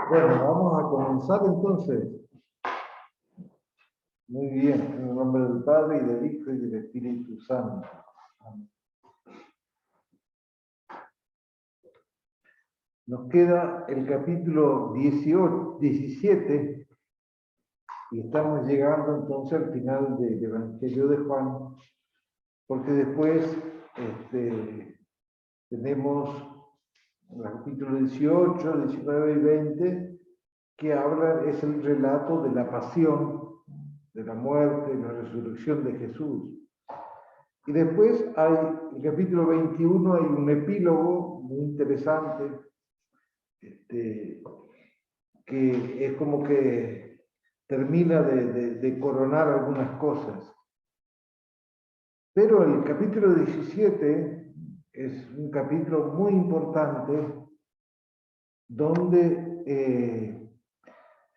Bueno, vamos a comenzar entonces. Muy bien, en el nombre del Padre, y del Hijo, y del Espíritu Santo. Amén. Nos queda el capítulo 17, y estamos llegando entonces al final del Evangelio de Juan, porque después tenemos el capítulo 18, 19 y 20, que es el relato de la pasión, de la muerte y la resurrección de Jesús. Y después hay el capítulo 21, hay un epílogo muy interesante, que es como que termina de coronar algunas cosas. Pero el capítulo 17 es un capítulo muy importante donde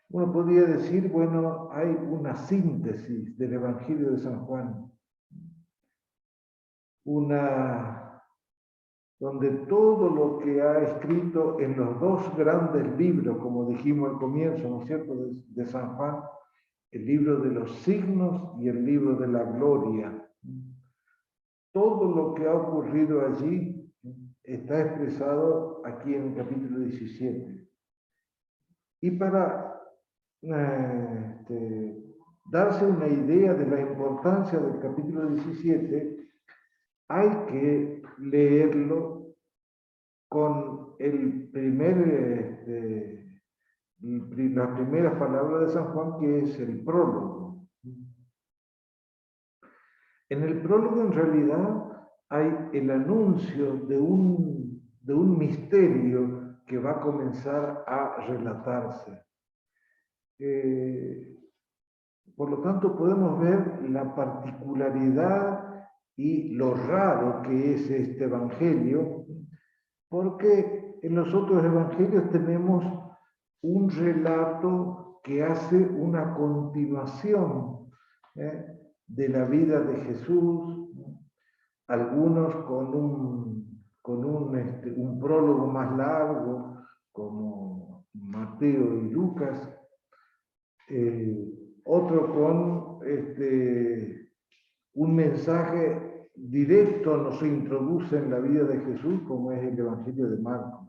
uno podría decir, bueno, hay una síntesis del Evangelio de San Juan. Donde todo lo que ha escrito en los dos grandes libros, como dijimos al comienzo, ¿no es cierto?, de San Juan, el libro de los signos y el libro de la gloria. Todo lo que ha ocurrido allí está expresado aquí en el capítulo 17. Y para darse una idea de la importancia del capítulo 17, hay que leerlo con la primera palabra de San Juan, que es el prólogo. En el prólogo, en realidad, hay el anuncio de un misterio que va a comenzar a relatarse. Por lo tanto, podemos ver la particularidad y lo raro que es este evangelio, porque en los otros evangelios tenemos un relato que hace una continuación de la vida de Jesús, algunos con un prólogo más largo, como Mateo y Lucas, otro con un mensaje directo nos introduce en la vida de Jesús, como es el Evangelio de Marcos.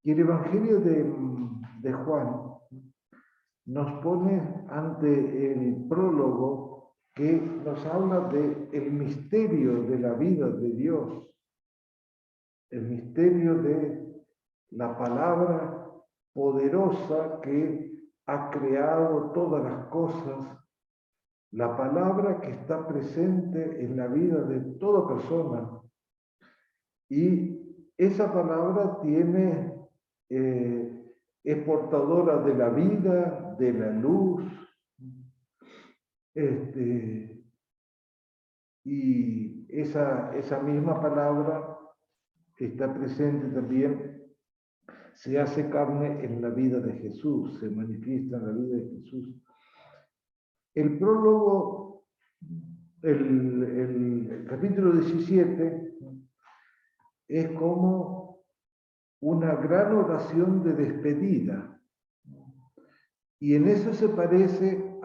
Y el Evangelio de Juan nos pone ante el prólogo que nos habla del misterio de la vida de Dios, el misterio de la palabra poderosa que ha creado todas las cosas, la palabra que está presente en la vida de toda persona. Y esa palabra es portadora de la vida, de la luz, y esa misma palabra está presente también, se hace carne en la vida de Jesús, se manifiesta en la vida de Jesús. El prólogo, el capítulo 17, es como una gran oración de despedida. Y en eso se parece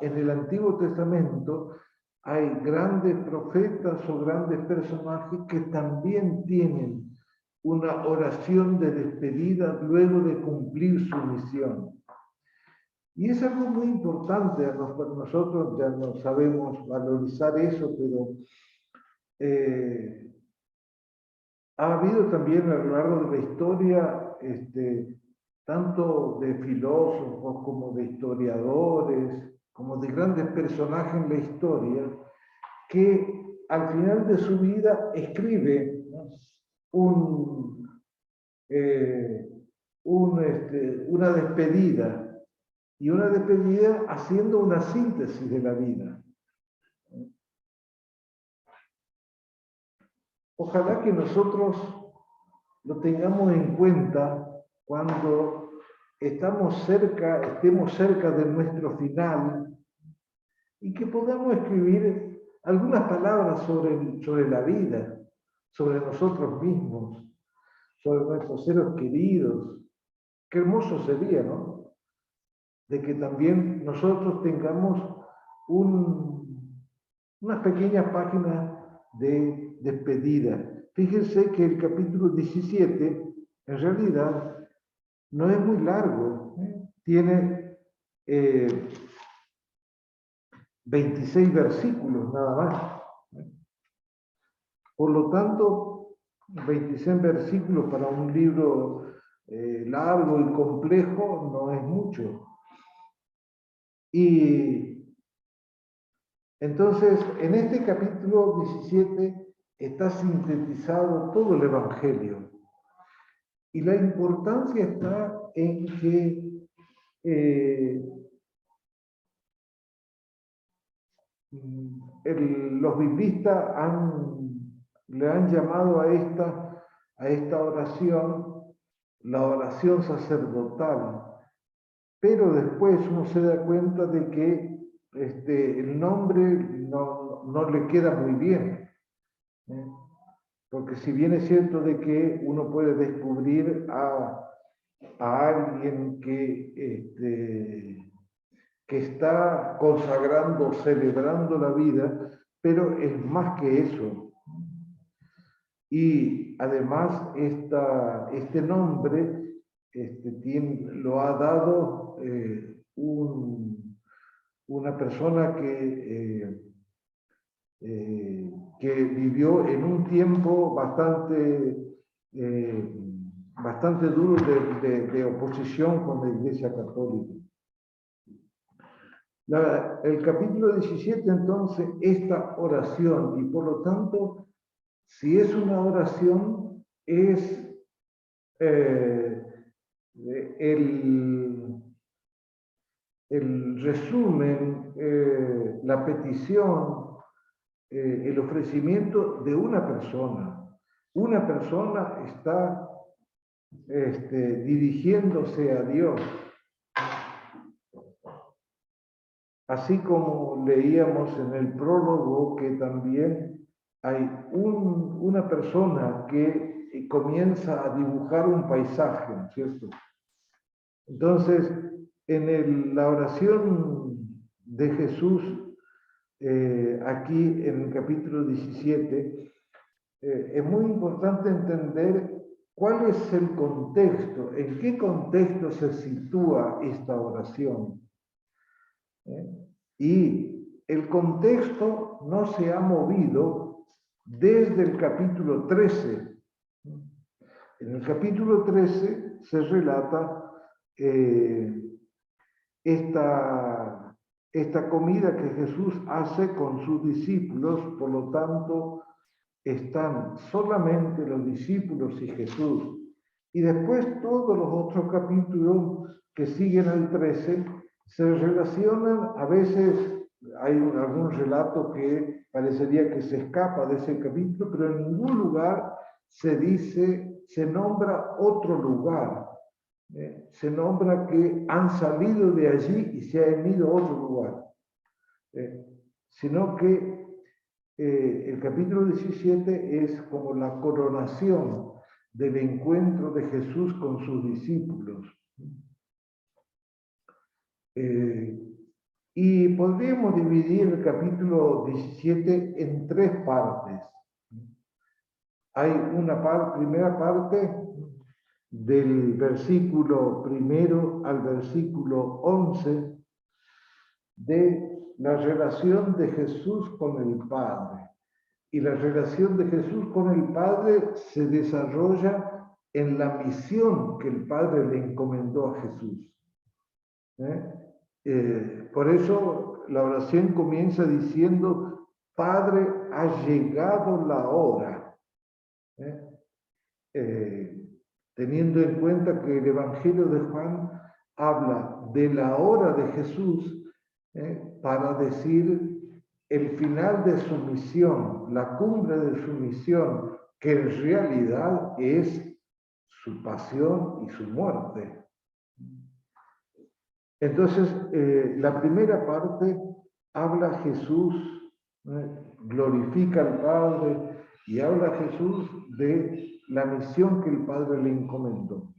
en el Antiguo Testamento, hay grandes profetas o grandes personajes que también tienen una oración de despedida luego de cumplir su misión. Y es algo muy importante, nosotros ya no sabemos valorizar eso, pero ha habido también a lo largo de la historia, tanto de filósofos como de historiadores, como de grandes personajes en la historia, que al final de su vida escribe una despedida, y una despedida haciendo una síntesis de la vida. Ojalá que nosotros lo tengamos en cuenta cuando estemos cerca de nuestro final, y que podamos escribir algunas palabras sobre la vida, sobre nosotros mismos, sobre nuestros seres queridos, Qué hermoso sería, ¿no? De que también nosotros tengamos una pequeña página de despedida. Fíjense que el capítulo 17, en realidad, no es muy largo, ¿eh? Tiene 26 versículos nada más. Por lo tanto, 26 versículos para un libro largo y complejo no es mucho. Y entonces, en este capítulo 17 está sintetizado todo el Evangelio. Y la importancia está en que los biblistas le han llamado a esta oración la oración sacerdotal, pero después uno se da cuenta de que el nombre no le queda muy bien, ¿eh? Porque si bien es cierto de que uno puede descubrir a alguien que está consagrando, celebrando la vida, pero es más que eso. Y además este nombre lo ha dado una persona que vivió en un tiempo bastante duro de oposición con la Iglesia Católica. El capítulo 17, entonces, esta oración, y por lo tanto, si es una oración, es el resumen, la petición, el ofrecimiento de una persona. Una persona está dirigiéndose a Dios. Así como leíamos en el prólogo que también hay una persona que comienza a dibujar un paisaje, ¿cierto? Entonces, en la oración de Jesús, aquí en el capítulo 17, es muy importante entender cuál es el contexto, en qué contexto se sitúa esta oración. Y el contexto no se ha movido desde el capítulo 13. En el capítulo 13 se relata esta comida que Jesús hace con sus discípulos, por lo tanto, están solamente los discípulos y Jesús. Y después todos los otros capítulos que siguen al 13 se relacionan, a veces hay algún relato que parecería que se escapa de ese capítulo, pero en ningún lugar se nombra otro lugar. Se nombra que han salido de allí y se han ido a otro lugar. Sino que el capítulo 17 es como la coronación del encuentro de Jesús con sus discípulos. Y podríamos dividir el capítulo 17 en tres partes. Hay una primera parte del versículo 1 al versículo 11 de la relación de Jesús con el Padre. Y la relación de Jesús con el Padre se desarrolla en la misión que el Padre le encomendó a Jesús. Por eso la oración comienza diciendo: Padre, ha llegado la hora. Teniendo en cuenta que el Evangelio de Juan habla de la hora de Jesús para decir el final de su misión, la cumbre de su misión, que en realidad es su pasión y su muerte. Entonces, la primera parte habla Jesús, glorifica al Padre y habla Jesús de la misión que el Padre le encomendó.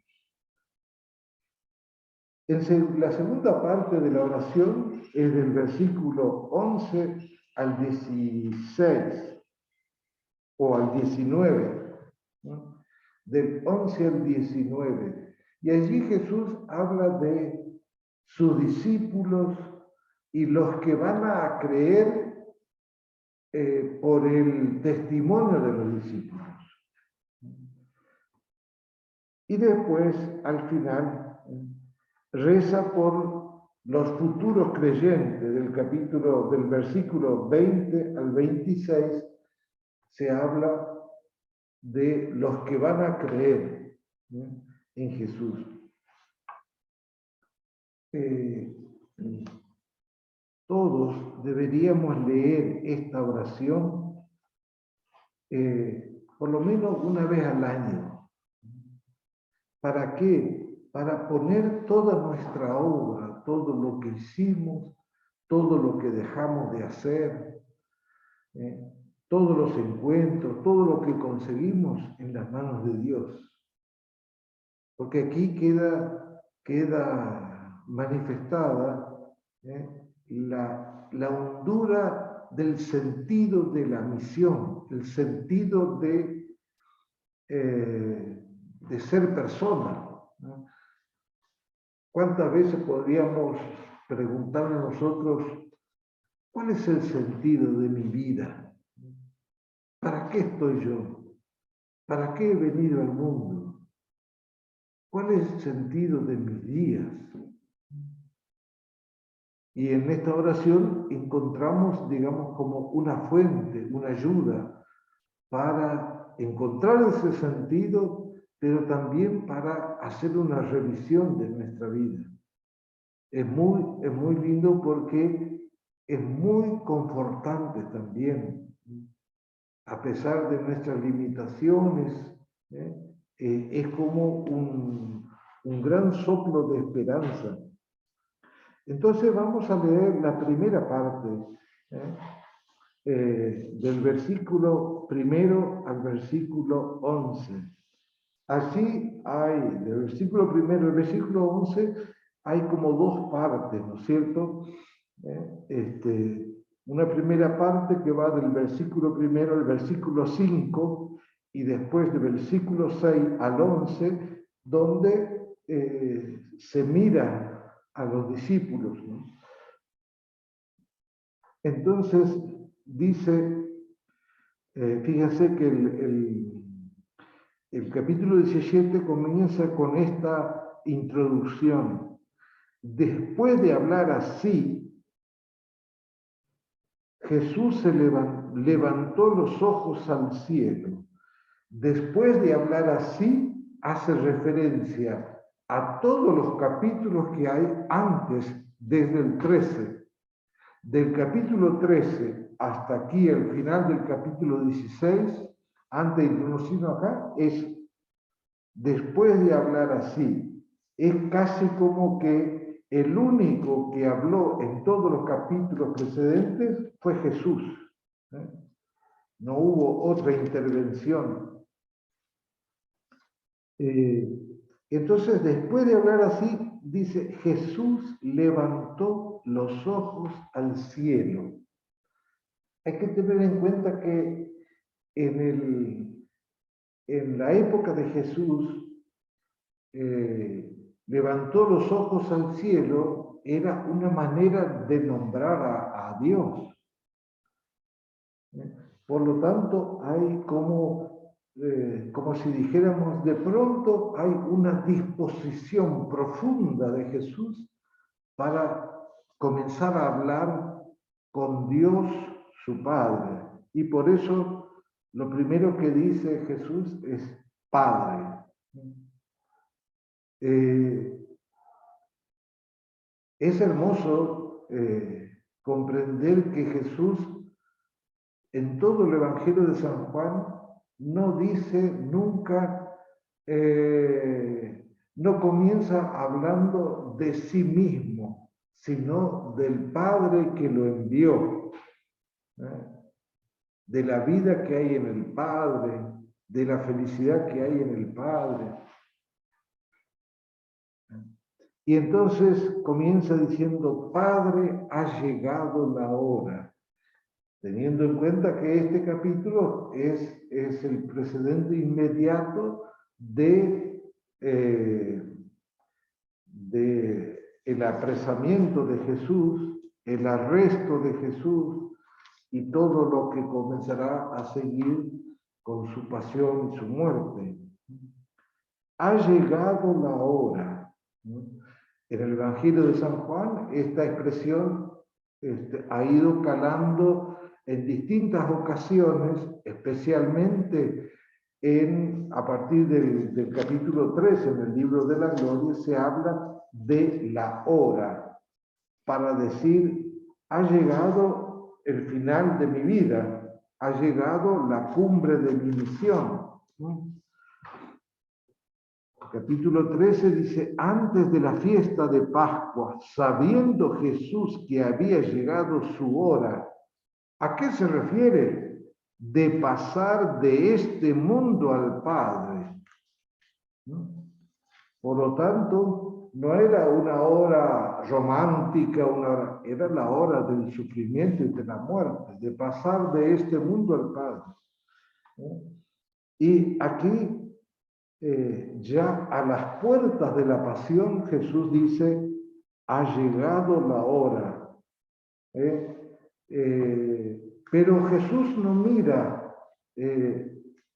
La segunda parte de la oración es del versículo 11 al 16 o al 19, ¿no? Del 11 al 19. Y allí Jesús habla de sus discípulos y los que van a creer por el testimonio de los discípulos. Y después, al final, reza por los futuros creyentes del versículo 20 al 26, se habla de los que van a creer, ¿no?, en Jesús. Todos deberíamos leer esta oración por lo menos una vez al año. ¿Para qué? Para poner toda nuestra obra, todo lo que hicimos, todo lo que dejamos de hacer, todos los encuentros, todo lo que conseguimos en las manos de Dios. Porque aquí queda manifestada la hondura del sentido de la misión, el sentido de ser persona, ¿no? ¿Cuántas veces podríamos preguntarnos nosotros, ¿cuál es el sentido de mi vida? ¿Para qué estoy yo? ¿Para qué he venido al mundo? ¿Cuál es el sentido de mis días? Y en esta oración encontramos, digamos, como una fuente, una ayuda para encontrar ese sentido, pero también para hacer una revisión de nuestra vida. Es muy lindo porque es muy confortante también, a pesar de nuestras limitaciones, es como un gran soplo de esperanza. Entonces vamos a leer la primera parte, del versículo 1 al versículo 11. Allí hay, del versículo 1 al versículo 11, hay como dos partes, ¿no es cierto? Una primera parte que va del versículo 1 al versículo 5 y después del versículo 6 al 11, donde se mira a los discípulos, ¿no? Entonces dice, fíjense que el capítulo 17 comienza con esta introducción. Después de hablar así, Jesús se levantó los ojos al cielo. Después de hablar así, hace referencia a todos los capítulos que hay antes, desde el 13. Del capítulo 13 hasta aquí, el final del capítulo 16, antes de introducirnos acá, es después de hablar así. Es casi como que el único que habló en todos los capítulos precedentes fue Jesús. No hubo otra intervención. Entonces, después de hablar así, dice, Jesús levantó los ojos al cielo. Hay que tener en cuenta que en la época de Jesús, levantó los ojos al cielo era una manera de nombrar a Dios. Por lo tanto, hay como si dijéramos, de pronto hay una disposición profunda de Jesús para comenzar a hablar con Dios, su Padre. Y por eso lo primero que dice Jesús es Padre. Es hermoso comprender que Jesús en todo el Evangelio de San Juan no dice nunca, no comienza hablando de sí mismo, sino del Padre que lo envió, de la vida que hay en el Padre, de la felicidad que hay en el Padre. Y entonces comienza diciendo, Padre, ha llegado la hora. Teniendo en cuenta que este capítulo es el precedente inmediato de el apresamiento de Jesús, el arresto de Jesús y todo lo que comenzará a seguir con su pasión y su muerte. Ha llegado la hora, ¿no? En el Evangelio de San Juan, esta expresión ha ido calando en distintas ocasiones, especialmente a partir del capítulo 3 en el libro de la Gloria, se habla de la hora, para decir, ha llegado el final de mi vida, ha llegado la cumbre de mi misión, ¿no? Capítulo 13 dice, antes de la fiesta de Pascua, sabiendo Jesús que había llegado su hora, ¿a qué se refiere? De pasar de este mundo al Padre, ¿no? Por lo tanto, no era una hora romántica, era la hora del sufrimiento y de la muerte, de pasar de este mundo al Padre, ¿no? Y aquí, ya a las puertas de la pasión, Jesús dice, ha llegado la hora. Pero Jesús no mira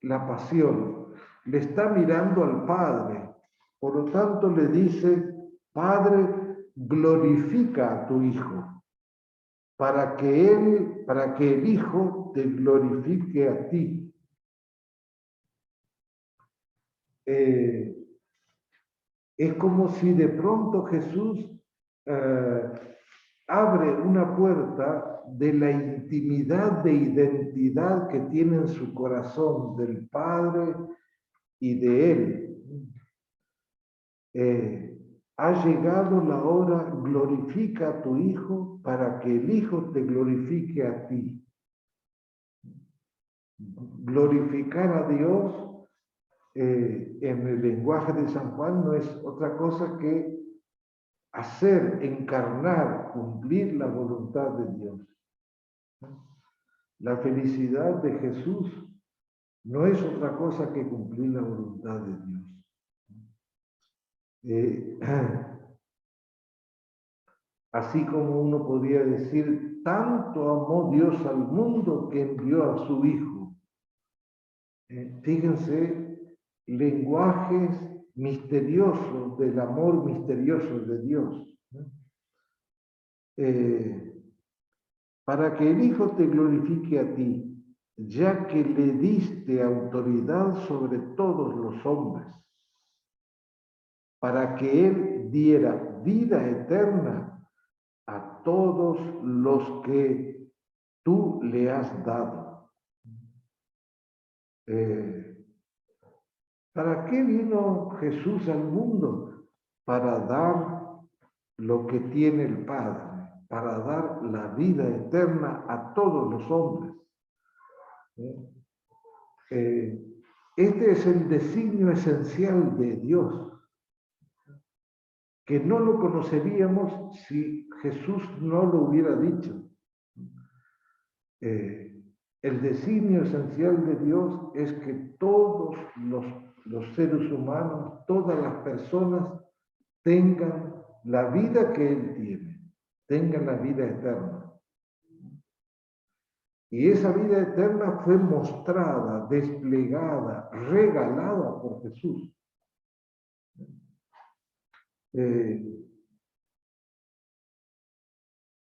la pasión, le está mirando al Padre. Por lo tanto, le dice, Padre, glorifica a tu Hijo, para que el Hijo te glorifique a ti. Es como si de pronto Jesús abre una puerta de la intimidad de identidad que tiene en su corazón del Padre y de Él. Ha llegado la hora, glorifica a tu Hijo para que el Hijo te glorifique a ti. Glorificar a Dios en el lenguaje de San Juan no es otra cosa que hacer, encarnar, cumplir la voluntad de Dios. La felicidad de Jesús no es otra cosa que cumplir la voluntad de Dios. Así como uno podría decir, tanto amó Dios al mundo que envió a su Hijo. Fíjense, lenguajes misteriosos del amor misterioso de Dios. Para que el Hijo te glorifique a ti, ya que le diste autoridad sobre todos los hombres, para que Él diera vida eterna a todos los que tú le has dado. ¿Para qué vino Jesús al mundo? Para dar lo que tiene el Padre, para dar la vida eterna a todos los hombres. Este es el designio esencial de Dios, que no lo conoceríamos si Jesús no lo hubiera dicho. El designio esencial de Dios es que todos los seres humanos, todas las personas, tengan la vida que Él tiene, tengan la vida eterna. Y esa vida eterna fue mostrada, desplegada, regalada por Jesús.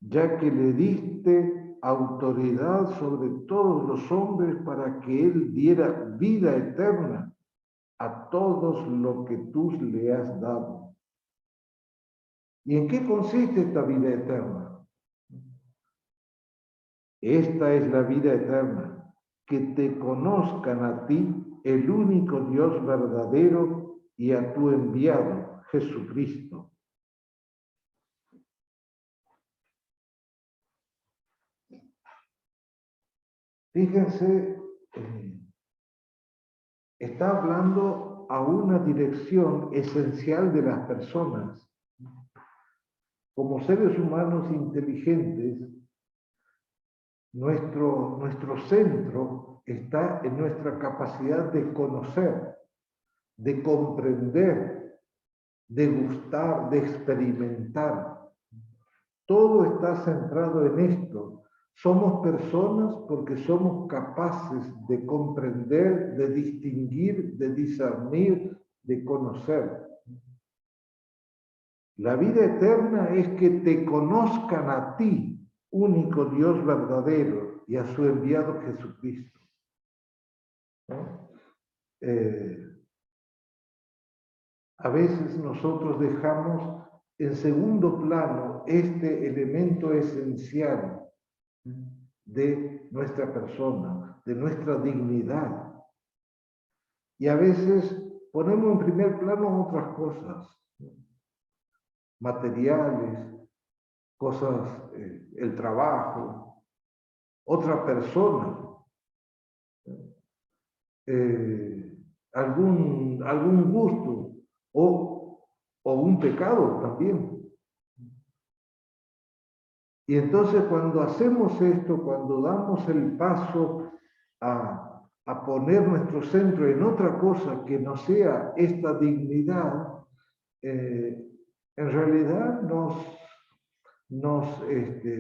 Ya que le diste autoridad sobre todos los hombres para que Él diera vida eterna a todos los que tú le has dado. ¿Y en qué consiste esta vida eterna? Esta es la vida eterna, que te conozcan a ti, el único Dios verdadero, y a tu enviado, Jesucristo. Fíjense, está hablando a una dirección esencial de las personas. como seres humanos inteligentes, nuestro centro está en nuestra capacidad de conocer, de comprender, de gustar, de experimentar. Todo está centrado en esto. Somos personas porque somos capaces de comprender, de distinguir, de discernir, de conocer. La vida eterna es que te conozcan a ti, único Dios verdadero, y a su enviado Jesucristo. ¿No? A veces nosotros dejamos en segundo plano este elemento esencial de nuestra persona, de nuestra dignidad. Y a veces ponemos en primer plano otras cosas, materiales, cosas, el trabajo, otra persona, algún gusto o un pecado también. Y entonces cuando hacemos esto, cuando damos el paso a poner nuestro centro en otra cosa que no sea esta dignidad, en realidad nos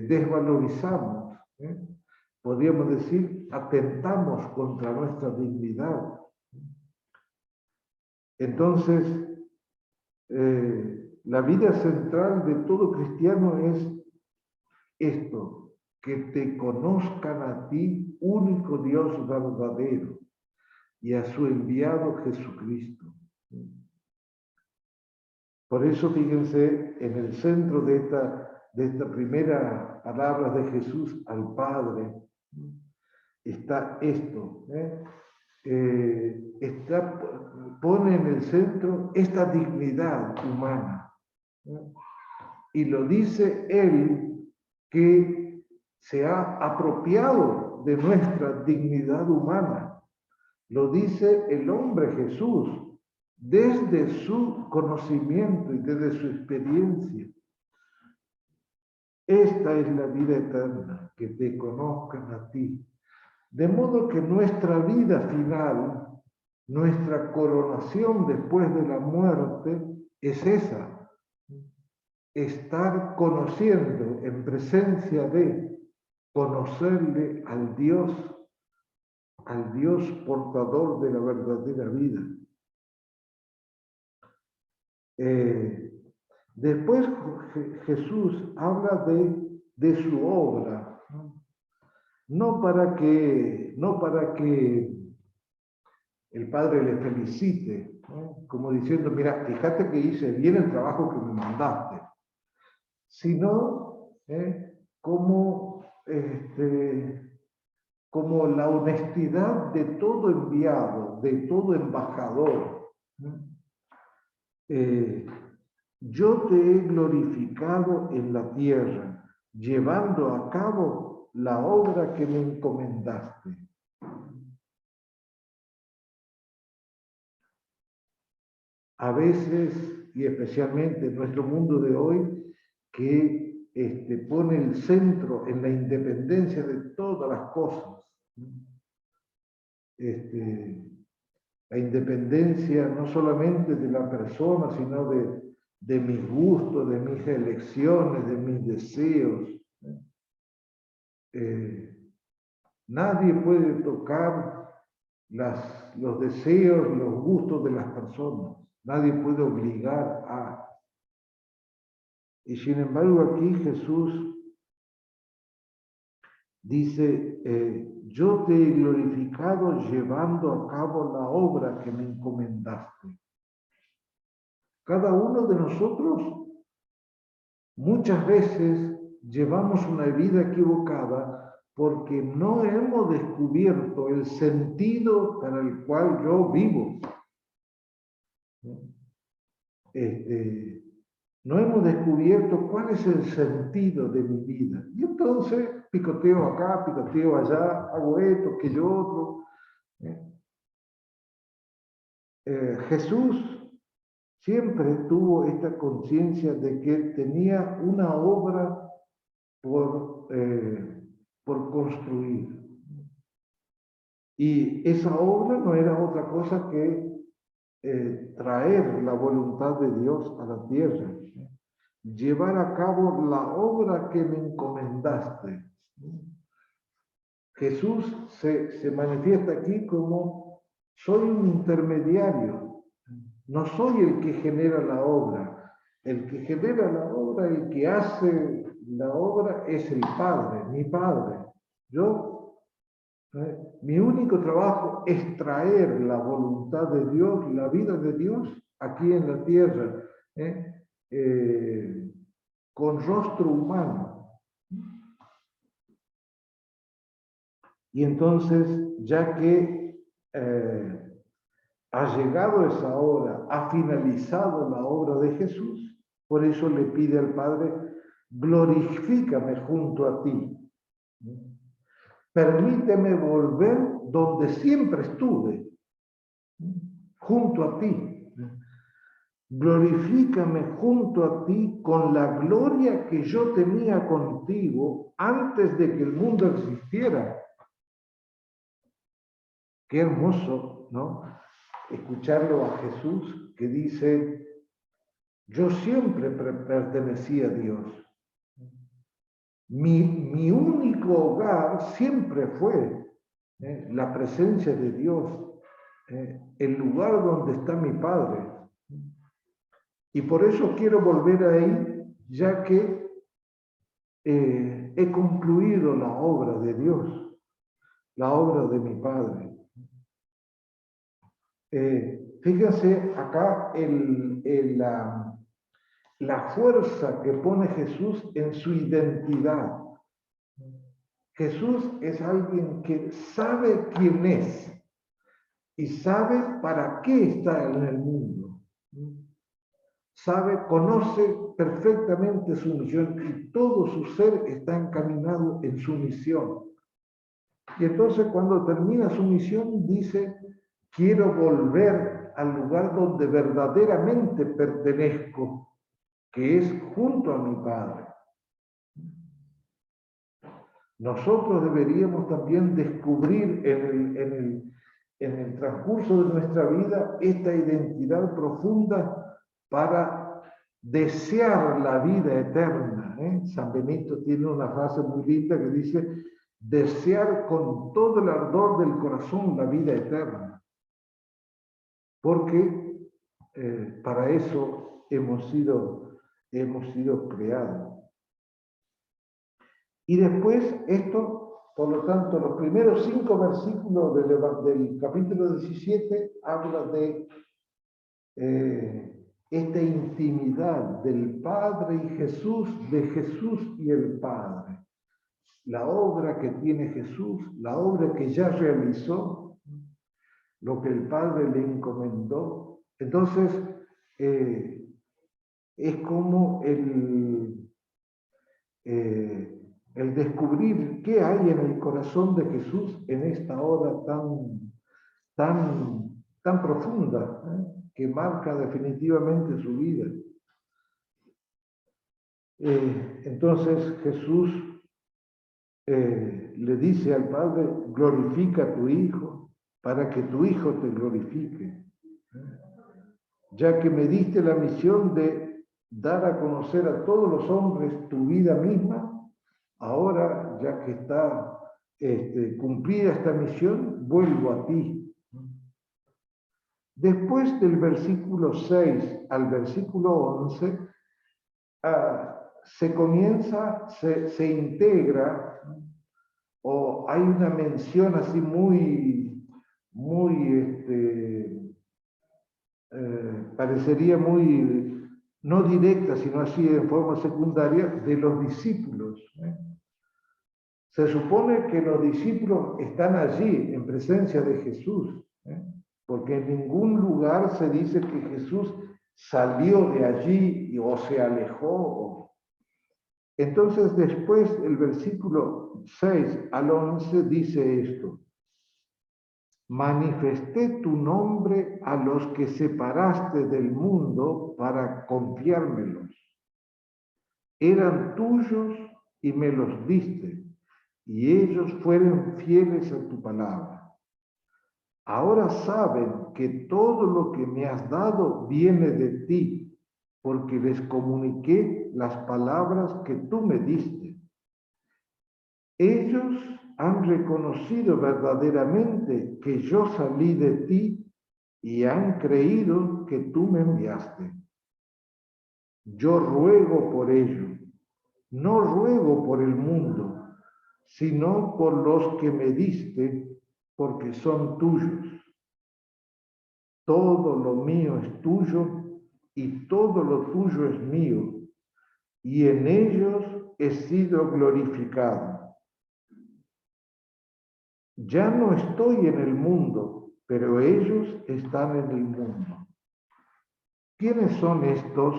desvalorizamos. Podríamos decir, atentamos contra nuestra dignidad. Entonces, la vida central de todo cristiano es esto, que te conozcan a ti, único Dios verdadero, y a su enviado Jesucristo. Por eso, fíjense, en el centro de esta primera palabra de Jesús al Padre, está esto, pone en el centro esta dignidad humana. Y lo dice Él, que se ha apropiado de nuestra dignidad humana. Lo dice el hombre Jesús, desde su conocimiento y desde su experiencia. Esta es la vida eterna, que te conozcan a ti. De modo que nuestra vida final, nuestra coronación después de la muerte, es esa. Estar conociendo en presencia de, conocerle al Dios portador de la verdadera vida. Después Jesús habla de su obra, no para que el Padre le felicite, como diciendo, mira, fíjate que hice bien el trabajo que me mandaste, sino como la honestidad de todo enviado, de todo embajador. Yo te he glorificado en la tierra, llevando a cabo la obra que me encomendaste. A veces, y especialmente en nuestro mundo de hoy, que pone el centro en la independencia de todas las cosas. La independencia no solamente de la persona, sino de mis gustos, de mis elecciones, de mis deseos. Nadie puede tocar los deseos, los gustos de las personas. Nadie puede obligar a. Y sin embargo aquí Jesús dice, yo te he glorificado llevando a cabo la obra que me encomendaste. Cada uno de nosotros muchas veces llevamos una vida equivocada porque no hemos descubierto el sentido para el cual yo vivo. No hemos descubierto cuál es el sentido de mi vida. Y entonces picoteo acá, picoteo allá, hago esto, aquello otro. Jesús siempre tuvo esta conciencia de que tenía una obra por construir. Y esa obra no era otra cosa que traer la voluntad de Dios a la tierra, llevar a cabo la obra que me encomendaste. Jesús se manifiesta aquí como: soy un intermediario, no soy el que genera la obra. El que genera la obra, el que hace la obra es el Padre, mi Padre. Yo, mi único trabajo es traer la voluntad de Dios, la vida de Dios aquí en la tierra, con rostro humano. Y entonces, ya que ha llegado esa hora, ha finalizado la obra de Jesús, por eso le pide al Padre: glorifícame junto a ti. Permíteme volver donde siempre estuve, junto a ti. Glorifícame junto a ti con la gloria que yo tenía contigo antes de que el mundo existiera. Qué hermoso, ¿no? Escucharlo a Jesús que dice: yo siempre pertenecí a Dios. Mi único hogar siempre fue la presencia de Dios, el lugar donde está mi Padre. Y por eso quiero volver ahí, ya que he concluido la obra de Dios, la obra de mi Padre. Fíjense acá la fuerza que pone Jesús en su identidad. Jesús es alguien que sabe quién es y sabe para qué está en el mundo. Conoce perfectamente su misión y todo su ser está encaminado en su misión. Y entonces, cuando termina su misión, dice: quiero volver al lugar donde verdaderamente pertenezco, que es junto a mi Padre. Nosotros deberíamos también descubrir en el transcurso de nuestra vida esta identidad profunda para desear la vida eterna. San Benito tiene una frase muy linda que dice: desear con todo el ardor del corazón la vida eterna. Porque para eso hemos sido creados. Y después esto, por lo tanto, los primeros 5 versículos del capítulo 17 habla de esta intimidad del Padre y Jesús, de Jesús y el Padre. La obra que tiene Jesús, la obra que ya realizó, lo que el Padre le encomendó. Entonces, es como el descubrir qué hay en el corazón de Jesús en esta hora tan profunda, que marca definitivamente su vida. Entonces Jesús le dice al Padre: glorifica a tu Hijo, para que tu Hijo te glorifique. Ya que me diste la misión de dar a conocer a todos los hombres tu vida misma, ahora, ya que está cumplida esta misión, vuelvo a ti. Después del versículo 6 al versículo 11, se integra, o hay una mención así parecería muy, no directa, sino así de forma secundaria, de los discípulos. Se supone que los discípulos están allí en presencia de Jesús, porque en ningún lugar se dice que Jesús salió de allí o se alejó. Entonces, después el versículo 6 al 11 dice esto: manifesté tu nombre a los que separaste del mundo para confiármelos. Eran tuyos y me los diste, y ellos fueron fieles a tu palabra. Ahora saben que todo lo que me has dado viene de ti, porque les comuniqué las palabras que tú me diste. Ellos han reconocido verdaderamente que yo salí de ti y han creído que tú me enviaste. Yo ruego por ellos, no ruego por el mundo, sino por los que me diste, porque son tuyos. Todo lo mío es tuyo y todo lo tuyo es mío, y en ellos he sido glorificado. Ya no estoy en el mundo, pero ellos están en el mundo. ¿Quiénes son estos?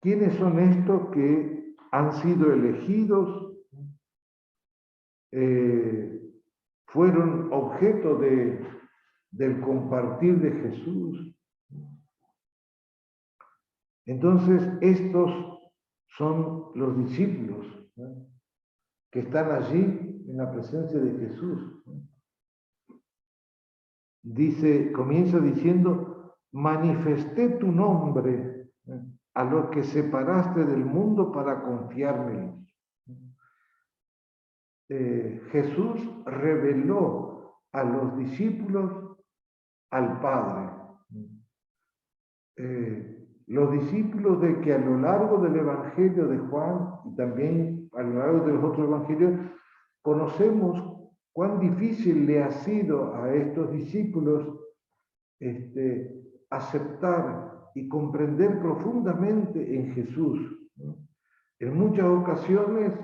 ¿Quiénes son estos que han sido elegidos, fueron objeto del compartir de Jesús? Entonces, estos son los discípulos, ¿no?, que están allí en la presencia de Jesús. Comienza diciendo, manifesté tu nombre a los que separaste del mundo para confiármelos. Jesús reveló a los discípulos al Padre. Los discípulos de que a lo largo del Evangelio de Juan y también a lo largo de los otros evangelios conocemos cuán difícil le ha sido a estos discípulos aceptar y comprender profundamente en Jesús. En muchas ocasiones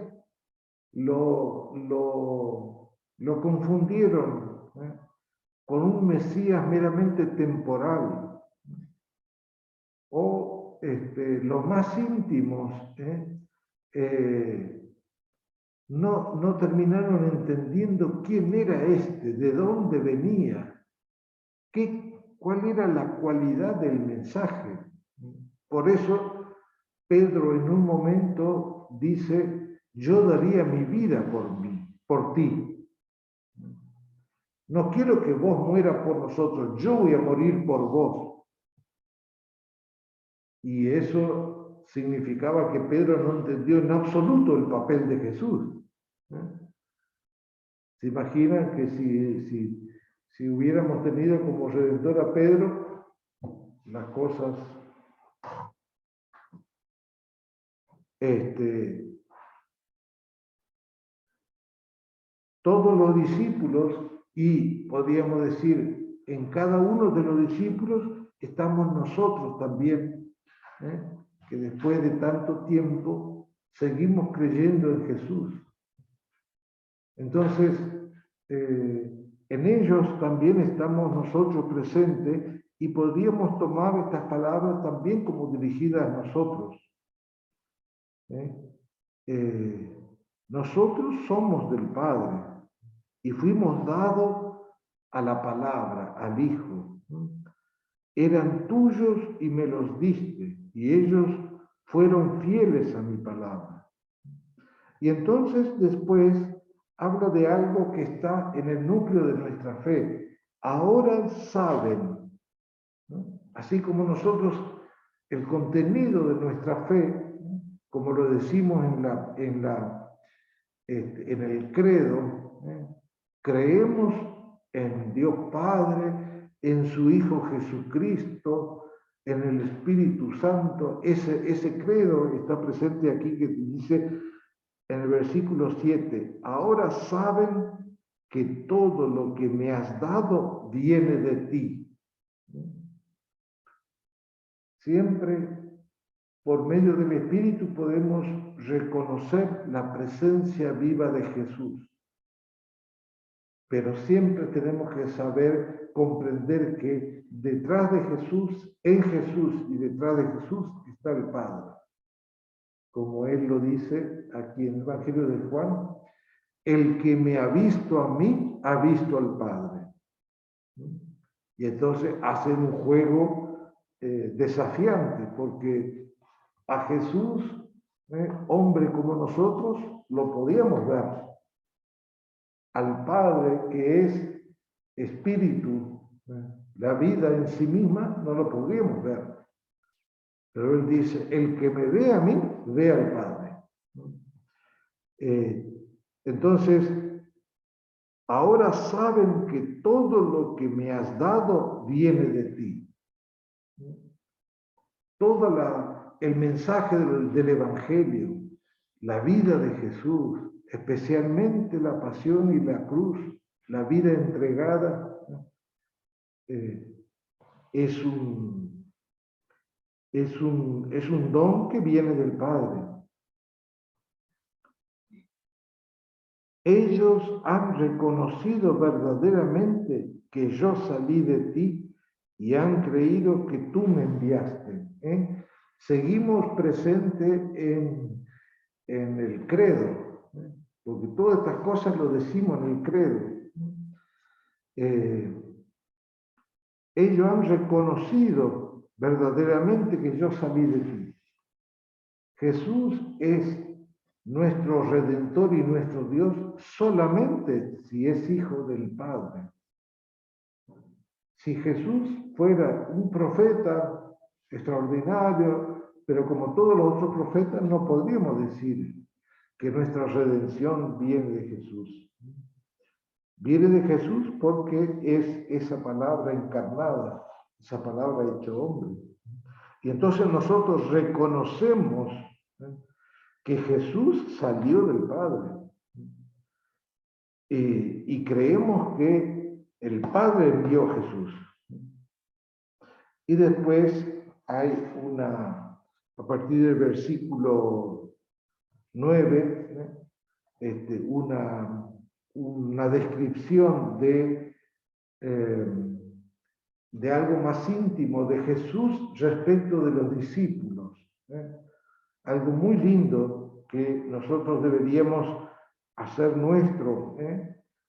lo confundieron con un Mesías meramente temporal, o los más íntimos no terminaron entendiendo quién era de dónde venía, cuál era la cualidad del mensaje. Por eso Pedro en un momento dice, yo daría mi vida por ti. No quiero que vos mueras por nosotros, yo voy a morir por vos. Y eso significaba que Pedro no entendió en absoluto el papel de Jesús. ¿Se imaginan que si hubiéramos tenido como redentor a Pedro, las cosas todos los discípulos, y podríamos decir, en cada uno de los discípulos estamos nosotros también, que después de tanto tiempo seguimos creyendo en Jesús. Entonces, en ellos también estamos nosotros presentes y podríamos tomar estas palabras también como dirigidas a nosotros. Nosotros somos del Padre y fuimos dados a la palabra, al Hijo. Eran tuyos y me los diste, y ellos fueron fieles a mi palabra. Y entonces después habla de algo que está en el núcleo de nuestra fe. Ahora saben, ¿no? Así como nosotros, el contenido de nuestra fe, como lo decimos en el credo, creemos en Dios Padre, en su Hijo Jesucristo, en el Espíritu Santo. Ese credo está presente aquí, que dice en el versículo 7, ahora saben que todo lo que me has dado viene de ti. Siempre por medio del Espíritu podemos reconocer la presencia viva de Jesús. Pero siempre tenemos que saber comprender que detrás de Jesús, en Jesús y detrás de Jesús está el Padre. como él lo dice aquí en el Evangelio de Juan, el que me ha visto a mí, ha visto al Padre. Y entonces hacen un juego desafiante, porque a Jesús, hombre como nosotros, lo podíamos ver. Al Padre, que es espíritu, la vida en sí misma, no lo podríamos ver. Pero él dice, el que me ve a mí, ve al Padre. Entonces, ahora saben que todo lo que me has dado viene de ti. Todo el mensaje del Evangelio, la vida de Jesús, especialmente la pasión y la cruz, la vida entregada, es un don que viene del Padre. Ellos han reconocido verdaderamente que yo salí de ti y han creído que tú me enviaste. Seguimos presentes en el credo, porque todas estas cosas lo decimos en el credo. Ellos han reconocido verdaderamente que yo salí de ti. Jesús es nuestro Redentor y nuestro Dios solamente si es hijo del Padre. Si Jesús fuera un profeta extraordinario, pero como todos los otros profetas, no podríamos decir que nuestra redención viene de Jesús. Viene de Jesús porque es esa palabra encarnada, esa palabra hecha hombre. Y entonces nosotros reconocemos que Jesús salió del Padre. Y creemos que el Padre envió a Jesús. Y después hay a partir del versículo 9, una descripción de algo más íntimo de Jesús respecto de los discípulos. Algo muy lindo que nosotros deberíamos hacer nuestro,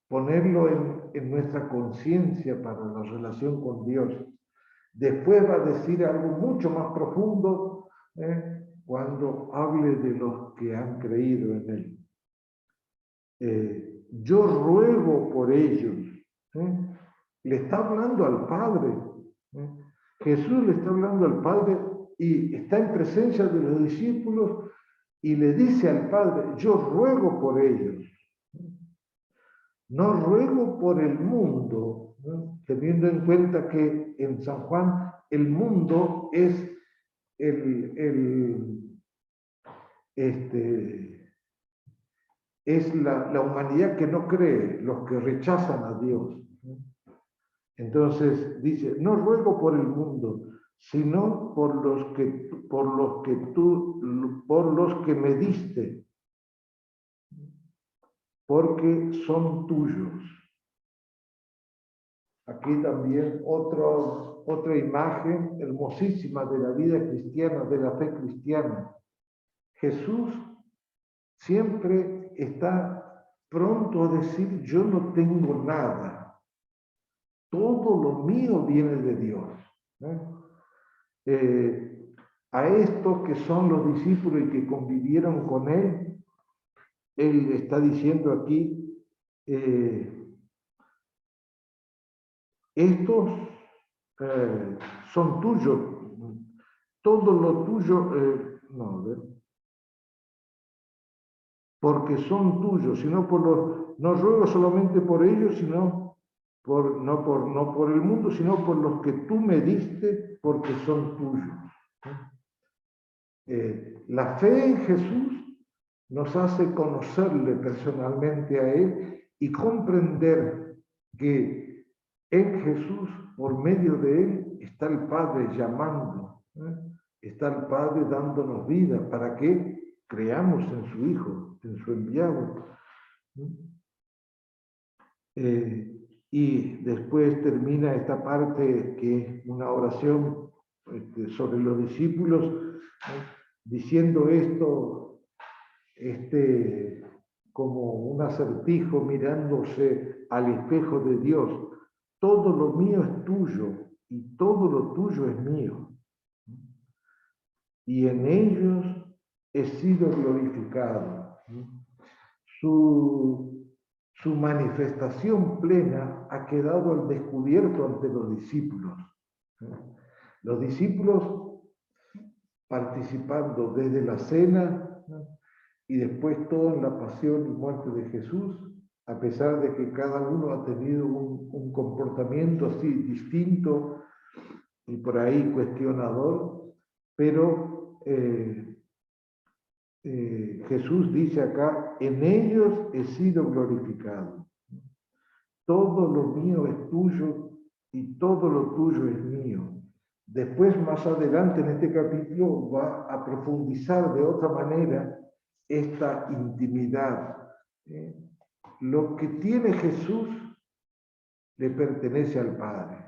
ponerlo en nuestra conciencia para la relación con Dios. Después va a decir algo mucho más profundo cuando hable de los que han creído en Él. Yo ruego por ellos. Le está hablando al Padre. Jesús le está hablando al Padre y está en presencia de los discípulos y le dice al Padre, yo ruego por ellos. No ruego por el mundo, teniendo en cuenta que en San Juan el mundo es es la humanidad que no cree, los que rechazan a Dios. Entonces dice, no ruego por el mundo, sino por los que me diste, porque son tuyos. Aquí también otra imagen hermosísima de la vida cristiana, de la fe cristiana. Jesús siempre está pronto a decir, yo no tengo nada. Todo lo mío viene de Dios. A estos que son los discípulos y que convivieron con él está diciendo aquí, estos son tuyos, todo lo tuyo, porque son tuyos, no ruego solamente por ellos, sino no por el mundo, sino por los que tú me diste, porque son tuyos. La fe en Jesús nos hace conocerle personalmente a Él y comprender que en Jesús, por medio de Él, está el Padre llamando, está el Padre dándonos vida para que creamos en su Hijo, en su enviado. Y después termina esta parte que es una oración sobre los discípulos, diciendo esto como un acertijo mirándose al espejo de Dios. Todo lo mío es tuyo y todo lo tuyo es mío. Y en ellos he sido glorificado. Su manifestación plena ha quedado al descubierto ante los discípulos. Los discípulos participando desde la cena y después todo en la pasión y muerte de Jesús, a pesar de que cada uno ha tenido un comportamiento así distinto y por ahí cuestionador, pero Jesús dice acá, en ellos he sido glorificado. Todo lo mío es tuyo y todo lo tuyo es mío. Después, más adelante en este capítulo, va a profundizar de otra manera esta intimidad. Lo que tiene Jesús le pertenece al Padre.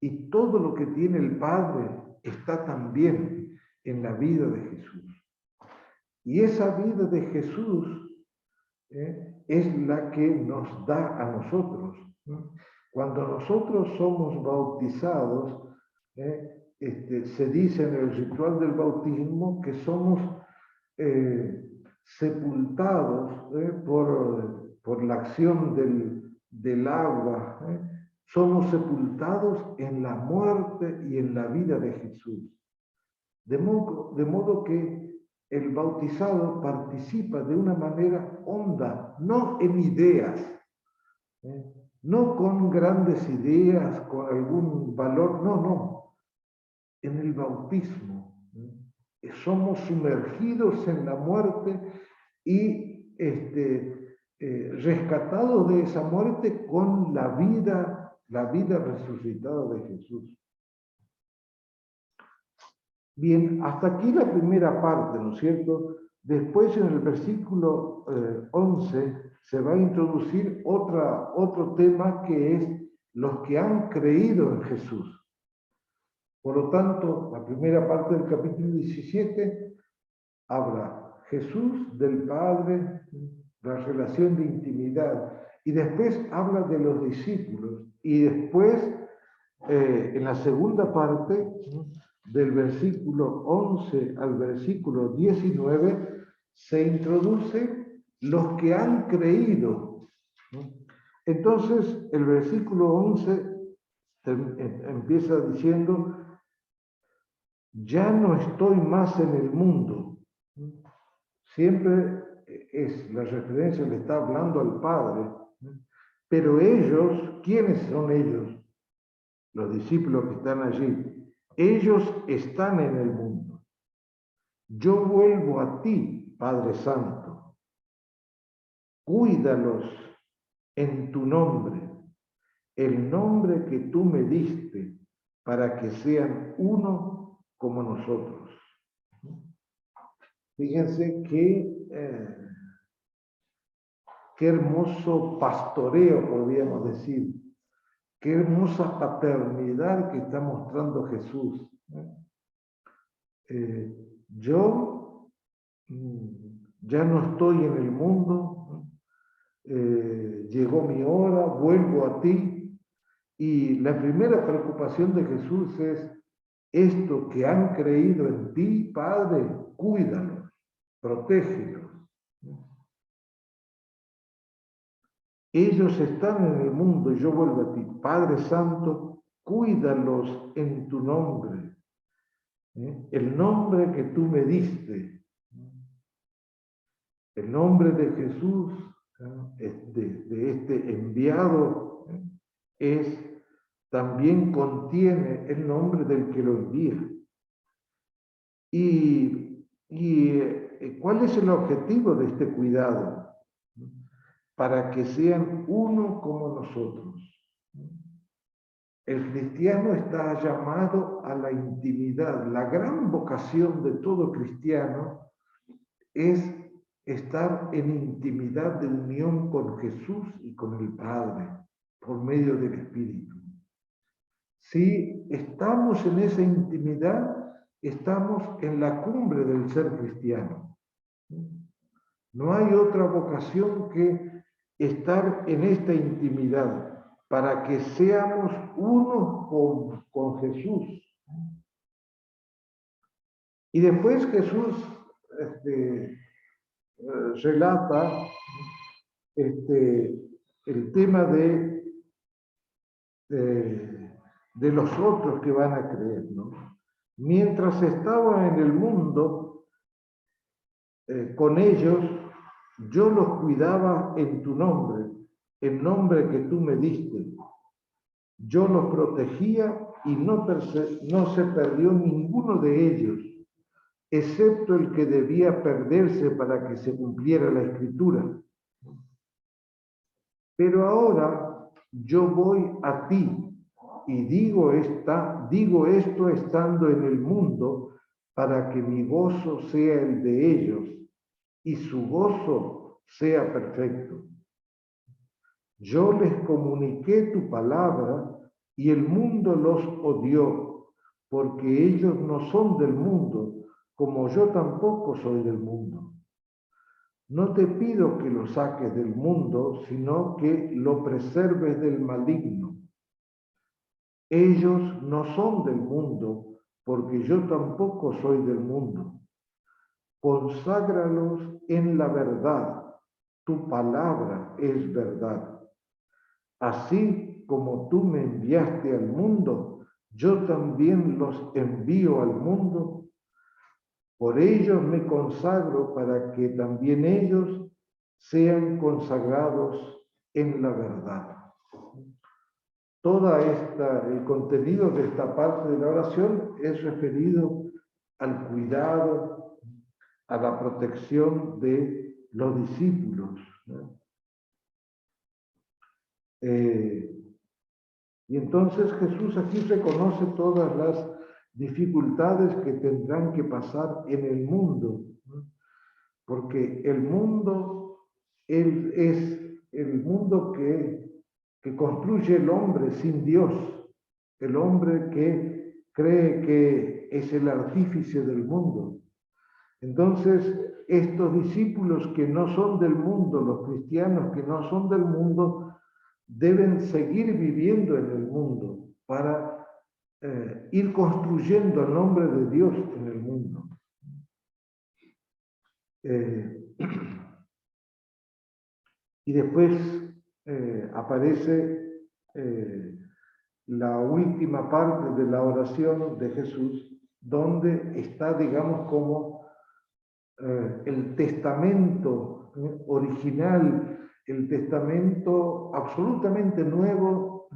Y todo lo que tiene el Padre está también en la vida de Jesús. Y esa vida de Jesús es la que nos da a nosotros. Cuando nosotros somos bautizados, se dice en el ritual del bautismo que somos sepultados por la acción del agua. Somos sepultados en la muerte y en la vida de Jesús. De modo que el bautizado participa de una manera honda, no en ideas, no con grandes ideas, con algún valor, no, en el bautismo. Somos sumergidos en la muerte y rescatados de esa muerte con la vida resucitada de Jesús. Bien, hasta aquí la primera parte, ¿no es cierto? Después en el versículo 11 se va a introducir otro tema que es los que han creído en Jesús. Por lo tanto, la primera parte del capítulo 17 habla Jesús del Padre, la relación de intimidad, y después habla de los discípulos, y después, en la segunda parte, del versículo 11 al versículo 19, se introduce los que han creído. Entonces, el versículo 11 empieza diciendo, ya no estoy más en el mundo. Siempre la referencia, le está hablando al Padre. Pero ellos, ¿quiénes son ellos? Los discípulos que están allí. Ellos están en el mundo. Yo vuelvo a ti, Padre Santo. Cuídalos en tu nombre, el nombre que tú me diste, para que sean uno como nosotros. Fíjense qué hermoso pastoreo, podríamos decir. Qué hermosa paternidad que está mostrando Jesús. Yo ya no estoy en el mundo, llegó mi hora, vuelvo a ti. Y la primera preocupación de Jesús es esto que han creído en ti, Padre, cuídalos, protégelos. Ellos están en el mundo y yo vuelvo a ti. Padre Santo, cuídalos en tu nombre. El nombre que tú me diste. El nombre de Jesús, de este enviado, también contiene el nombre del que lo envía. ¿Y cuál es el objetivo de este cuidado? Para que sean uno como nosotros. El cristiano está llamado a la intimidad. La gran vocación de todo cristiano es estar en intimidad de unión con Jesús y con el Padre, por medio del Espíritu. Si estamos en esa intimidad, estamos en la cumbre del ser cristiano. No hay otra vocación que estar en esta intimidad para que seamos uno con Jesús. Y después Jesús relata el tema de los otros que van a creer, ¿no? Mientras estaba en el mundo con ellos, yo los cuidaba en tu nombre, el nombre que tú me diste. Yo los protegía y no se perdió ninguno de ellos, excepto el que debía perderse para que se cumpliera la Escritura. Pero ahora yo voy a ti y digo esto estando en el mundo para que mi gozo sea el de ellos y su gozo sea perfecto. Yo les comuniqué tu palabra y el mundo los odió, porque ellos no son del mundo, como yo tampoco soy del mundo. No te pido que lo saques del mundo, sino que lo preserves del maligno. Ellos no son del mundo, porque yo tampoco soy del mundo. Conságralos en la verdad. Tu palabra es verdad. Así como tú me enviaste al mundo, yo también los envío al mundo. Por ellos me consagro para que también ellos sean consagrados en la verdad. El contenido de esta parte de la oración es referido al cuidado, a la protección de los discípulos, ¿no? Y entonces Jesús aquí reconoce todas las dificultades que tendrán que pasar en el mundo, ¿no? Porque el mundo es el mundo que construye el hombre sin Dios, el hombre que cree que es el artífice del mundo. Entonces, estos discípulos que no son del mundo, los cristianos que no son del mundo, deben seguir viviendo en el mundo para ir construyendo el nombre de Dios en el mundo. Y después aparece la última parte de la oración de Jesús, donde está, digamos, como el testamento original, el testamento absolutamente nuevo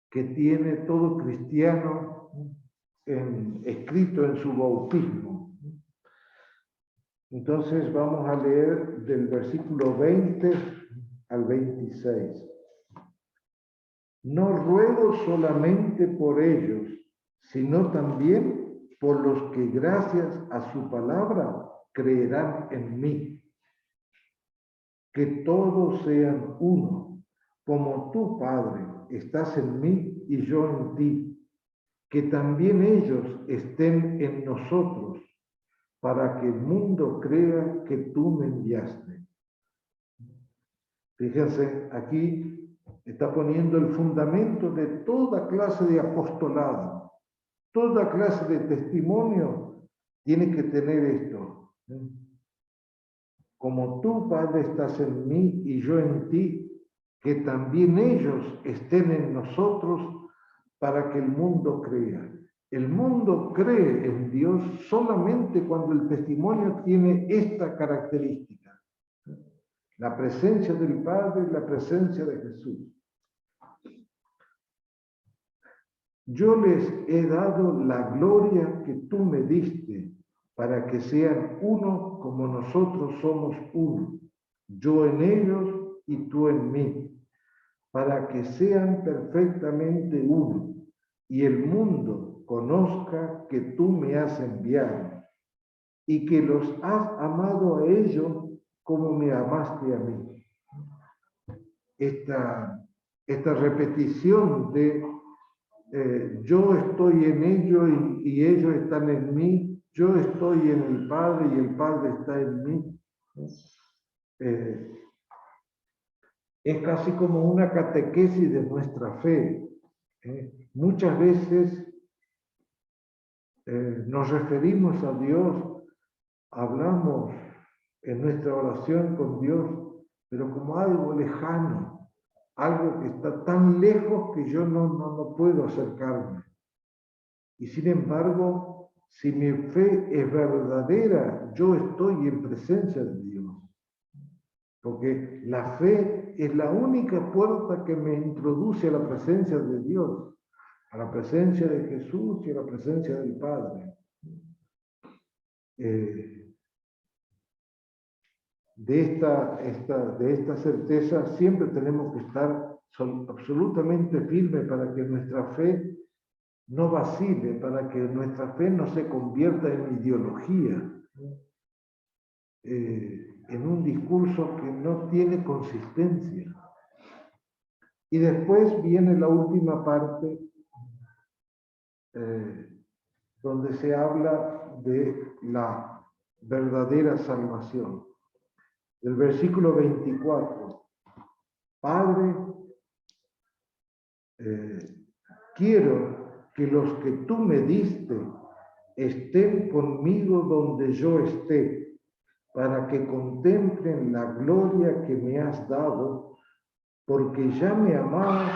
que tiene todo cristiano escrito en su bautismo. Entonces vamos a leer del versículo 20 al 26. No ruego solamente por ellos, sino también por los que gracias a su palabra creerán en mí. Que todos sean uno, como tú, Padre, estás en mí y yo en ti. Que también ellos estén en nosotros, para que el mundo crea que tú me enviaste. Fíjense, aquí está poniendo el fundamento de toda clase de apostolado, toda clase de testimonio tiene que tener esto. Como tú, Padre, estás en mí y yo en ti, que también ellos estén en nosotros para que el mundo crea. El mundo cree en Dios solamente cuando el testimonio tiene esta característica: la presencia del Padre y la presencia de Jesús. Yo les he dado la gloria que tú me diste, para que sean uno como nosotros somos uno, yo en ellos y tú en mí, para que sean perfectamente uno, y el mundo conozca que tú me has enviado, y que los has amado a ellos como me amaste a mí. Esta repetición de yo estoy en ellos y ellos están en mí, yo estoy en el Padre y el Padre está en mí. Es casi como una catequesis de nuestra fe. Muchas veces nos referimos a Dios, hablamos en nuestra oración con Dios, pero como algo lejano, algo que está tan lejos que yo no puedo acercarme. Y sin embargo, si mi fe es verdadera, yo estoy en presencia de Dios. Porque la fe es la única puerta que me introduce a la presencia de Dios, a la presencia de Jesús y a la presencia del Padre. De esta certeza siempre tenemos que estar absolutamente firmes para que nuestra fe no vacile, para que nuestra fe no se convierta en ideología, en un discurso que no tiene consistencia. Y después viene la última parte, donde se habla de la verdadera salvación. El versículo 24. Padre, quiero que los que tú me diste estén conmigo donde yo esté, para que contemplen la gloria que me has dado, porque ya me amabas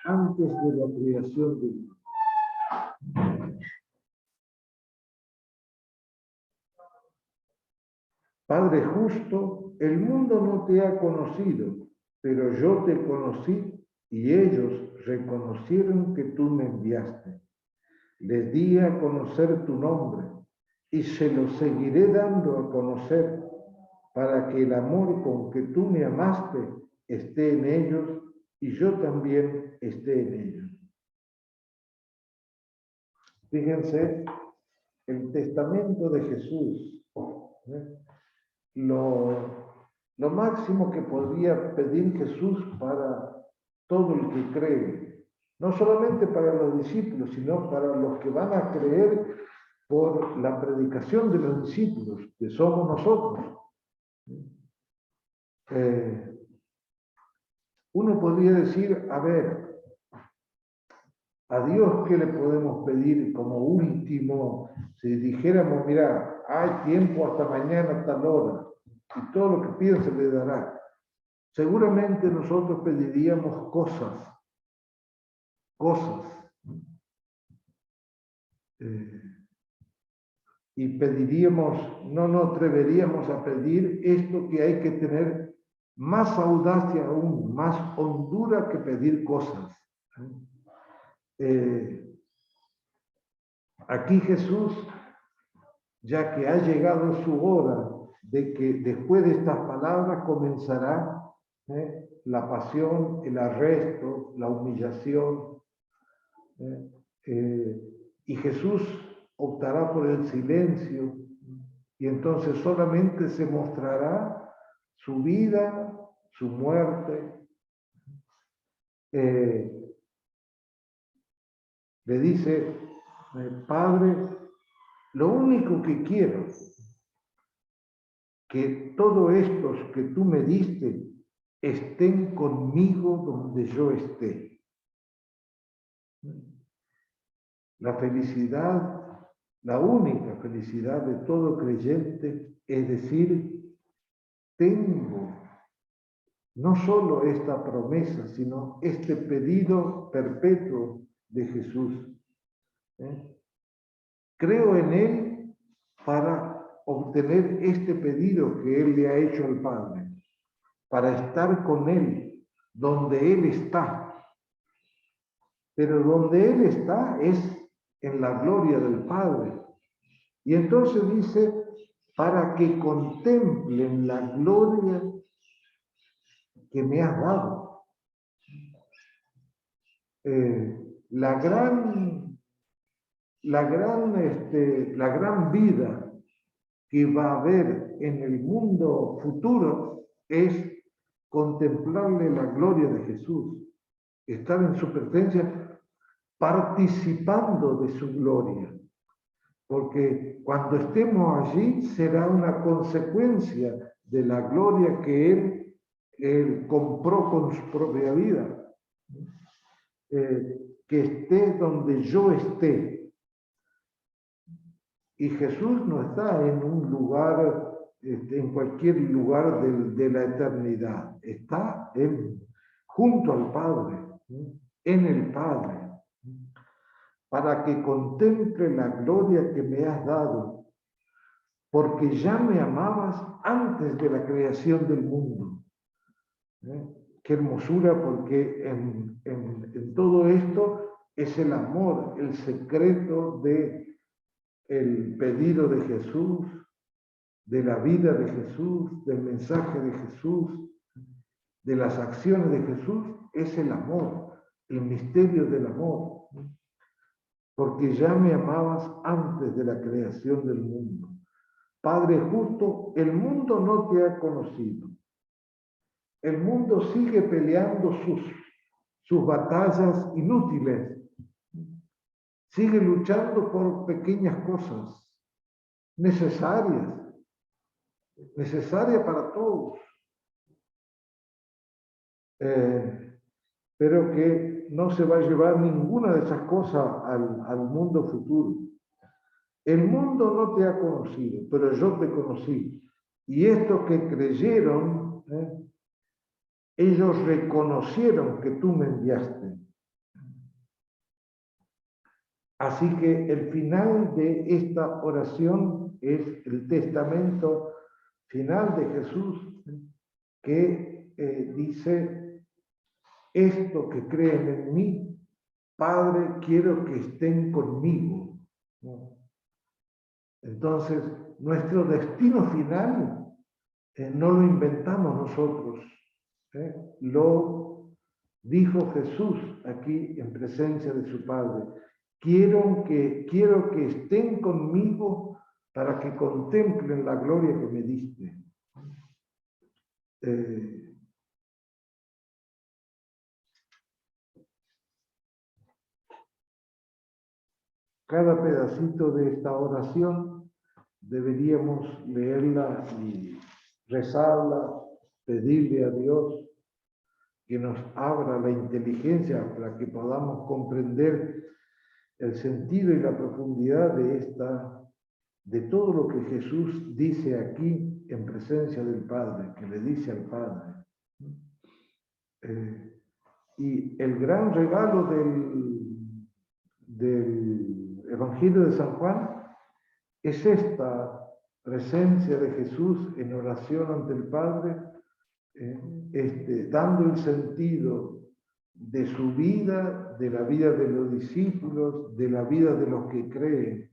antes de la creación del mundo. Padre justo, el mundo no te ha conocido, pero yo te conocí y ellos reconocieron que tú me enviaste. Les di a conocer tu nombre y se lo seguiré dando a conocer para que el amor con que tú me amaste esté en ellos y yo también esté en ellos. Fíjense, el testamento de Jesús, lo máximo que podría pedir Jesús para todo el que cree, no solamente para los discípulos, sino para los que van a creer por la predicación de los discípulos, que somos nosotros. Uno podría decir, a ver, a Dios, ¿qué le podemos pedir como último? Si dijéramos, mira, hay tiempo hasta mañana a tal hora, y todo lo que pida se le dará. Seguramente nosotros pediríamos cosas. Y pediríamos, no atreveríamos a pedir esto, que hay que tener más audacia aún, más hondura que pedir cosas. Aquí Jesús, ya que ha llegado su hora de que después de estas palabras comenzará la pasión, el arresto, la humillación, y Jesús optará por el silencio, y entonces solamente se mostrará su vida, su muerte. Le dice, Padre, lo único que quiero, que todos estos que tú me diste estén conmigo donde yo esté. La felicidad, la única felicidad de todo creyente, es decir, tengo no solo esta promesa, sino este pedido perpetuo de Jesús. Creo en Él para obtener este pedido que Él le ha hecho al Padre, para estar con Él, donde Él está. Pero donde Él está es en la gloria del Padre. Y entonces dice, para que contemplen la gloria que me has dado. La gran vida que va a haber en el mundo futuro es contemplarle la gloria de Jesús, estar en su presencia participando de su gloria, porque cuando estemos allí será una consecuencia de la gloria que Él compró con su propia vida. Que esté donde yo esté. Y Jesús no está en un lugar, en cualquier lugar de la eternidad. Está junto al Padre, en el Padre, para que contemple la gloria que me has dado, porque ya me amabas antes de la creación del mundo. Qué hermosura, porque en todo esto es el amor, el secreto del pedido de Jesús, de la vida de Jesús, del mensaje de Jesús, de las acciones de Jesús, es el amor, el misterio del amor. Porque ya me amabas antes de la creación del mundo. Padre justo, el mundo no te ha conocido. El mundo sigue peleando sus batallas inútiles. Sigue luchando por pequeñas cosas necesarias para todos. Pero que no se va a llevar ninguna de esas cosas al mundo futuro. El mundo no te ha conocido, pero yo te conocí. Y estos que creyeron, ellos reconocieron que tú me enviaste. Así que el final de esta oración es el testamento final de Jesús, que dice: esto que creen en mí, Padre, quiero que estén conmigo. Entonces, nuestro destino final no lo inventamos nosotros. Lo dijo Jesús aquí en presencia de su Padre. Quiero que estén conmigo para que contemplen la gloria que me diste. Cada pedacito de esta oración deberíamos leerla y rezarla, pedirle a Dios que nos abra la inteligencia para que podamos comprender el sentido y la profundidad de todo lo que Jesús dice aquí en presencia del Padre, que le dice al Padre. Y el gran regalo del Evangelio de San Juan es esta presencia de Jesús en oración ante el Padre, dando el sentido de su vida, de la vida de los discípulos, de la vida de los que creen.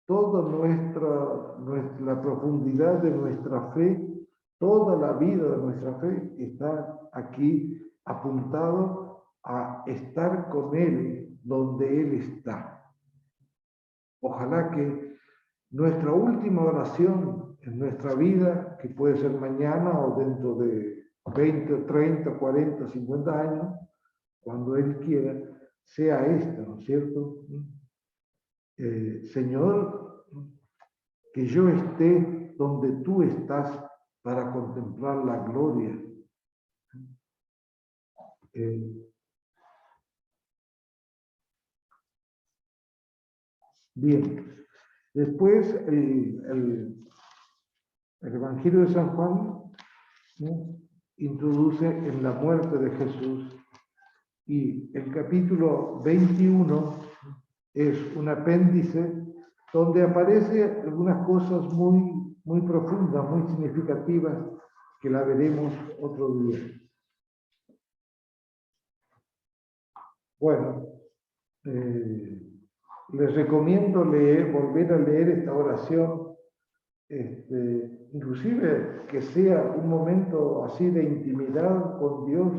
Toda la profundidad de nuestra fe, toda la vida de nuestra fe está aquí apuntado a estar con Él donde Él está. Ojalá que nuestra última oración en nuestra vida, que puede ser mañana o dentro de 20, 30, 40, 50 años, cuando Él quiera, sea esta, ¿no es cierto? Señor, que yo esté donde tú estás para contemplar la gloria. Bien, después el Evangelio de San Juan, ¿no?, introduce en la muerte de Jesús, y el capítulo 21 es un apéndice donde aparecen algunas cosas muy, muy profundas, muy significativas, que la veremos otro día. Bueno, les recomiendo volver a leer esta oración, inclusive que sea un momento así de intimidad con Dios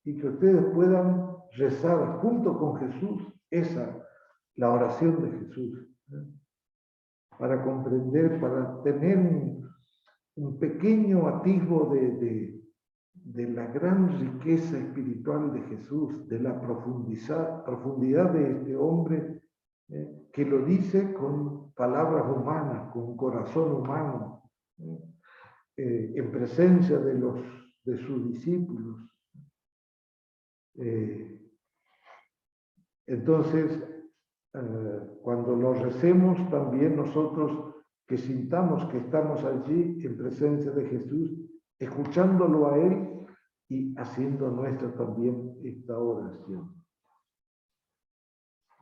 y que ustedes puedan rezar junto con Jesús la oración de Jesús, para comprender, para tener un pequeño atisbo de la gran riqueza espiritual de Jesús, de la profundidad de este hombre que lo dice con palabras humanas, con corazón humano, en presencia de sus discípulos. Entonces, cuando lo recemos, también nosotros que sintamos que estamos allí en presencia de Jesús, escuchándolo a Él y haciendo nuestra también esta oración.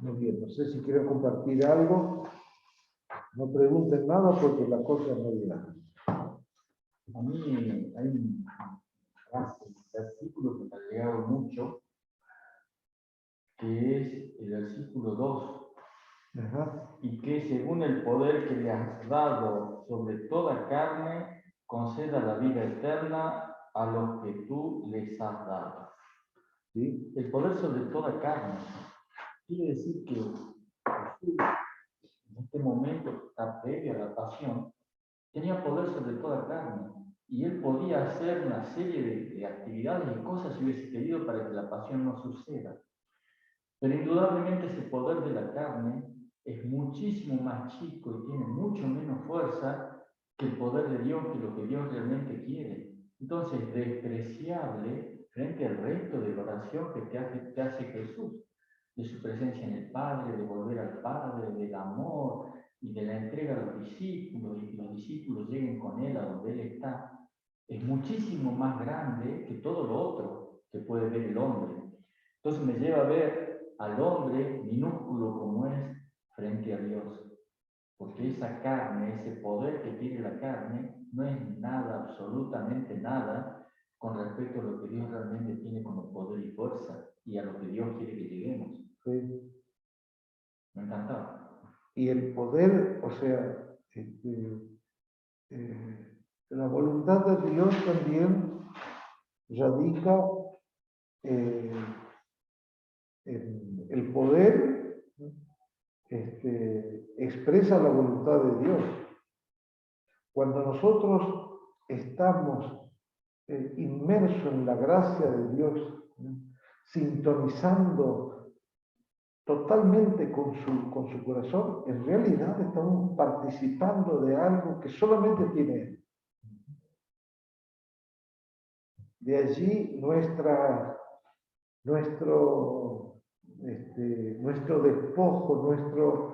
Muy bien, no sé si quieren compartir algo. No pregunten nada porque la cosa no llega. A mí hay un versículo que me ha llegado mucho, que es el versículo 2, y que según el poder que le has dado sobre toda carne, conceda la vida eterna a los que tú les has dado. ¿Sí? El poder sobre toda carne quiere decir que Jesús, en este momento que está previo a la pasión, tenía poder sobre toda carne. Y él podía hacer una serie de actividades y cosas si hubiese querido para que la pasión no suceda. Pero indudablemente ese poder de la carne es muchísimo más chico y tiene mucho menos fuerza que el poder de Dios, que lo que Dios realmente quiere. Entonces, despreciable frente al resto de la oración que te hace Jesús, de su presencia en el Padre, de volver al Padre, del amor y de la entrega a los discípulos, y que los discípulos lleguen con Él a donde Él está, es muchísimo más grande que todo lo otro que puede ver el hombre. Entonces me lleva a ver al hombre minúsculo como es frente a Dios. Porque esa carne, ese poder que tiene la carne, no es nada, absolutamente nada, con respecto a lo que Dios realmente tiene como poder y fuerza, y a lo que Dios quiere que lleguemos. Sí. Me encantaba. Y el poder, o sea, la voluntad de Dios también radica en el poder, expresa la voluntad de Dios. Cuando nosotros estamos inmersos en la gracia de Dios, sintonizando totalmente con su corazón, en realidad estamos participando de algo que solamente tiene Él. De allí nuestro despojo,